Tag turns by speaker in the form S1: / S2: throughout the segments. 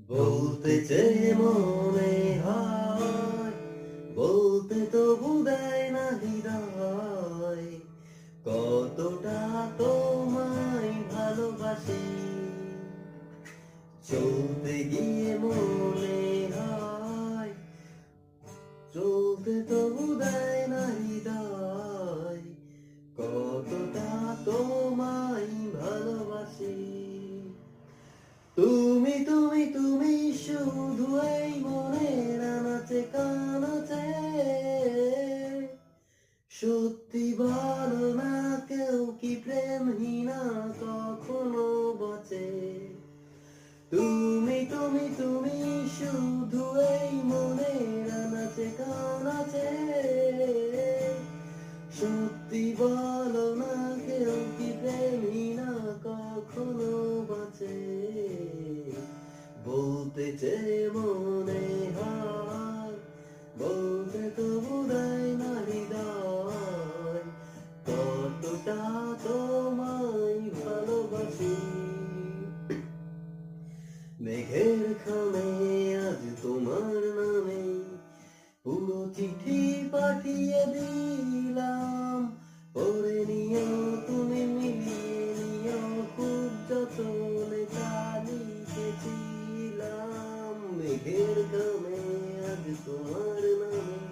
S1: বলতে চেয়ে মনে হয়, বলতে তবু দেয় না হৃদয়, কতটা তোমায় ভালোবাসি। চলতে গিয়ে মনে হয়, চলতে তবু দেয় না হৃদয়, কতটা তোমায় ভালোবাসি। তুমি তুমি তুমি শুধু এই মনের আনাচে কানাচে, সত্যি বলো না কেউ কি প্রেমহীনা কখনো বাঁচে। তুমি তুমি তুমি শুধু এই মনের আনাচে কানাচে, সত্যি বলো না কেউ কি প্রেমহীনা কখনো বাঁচে। বলতে চেয়ে মনে হয়, বলতে তবু দেয় না হৃদয়, কতটা তোমায় ভালোবাসি। মেঘের খামে আজ তোমার নামে পুরো চিঠি পাঠিয়ে দিলাম, পড়ে নিও তুমি মিলিয়ে নিও, খুব যতনে তা লিখেছিলাম। মেঘের খামে আজ তোমার নামে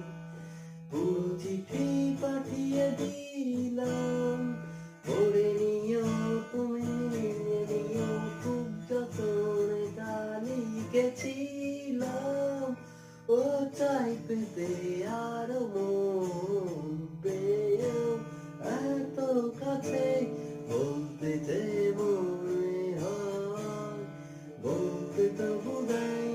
S1: পুরো চিঠি পাঠিয়ে দিলাম, পড়ে নিও তুমি মিলিয়ে নিও, খুব যতনে তা লিখেছিলাম। ও চাই পেতে আরো মন পেয়েও এত কাছে, বলতে যে মনে হয়, বলতে তবু দেয়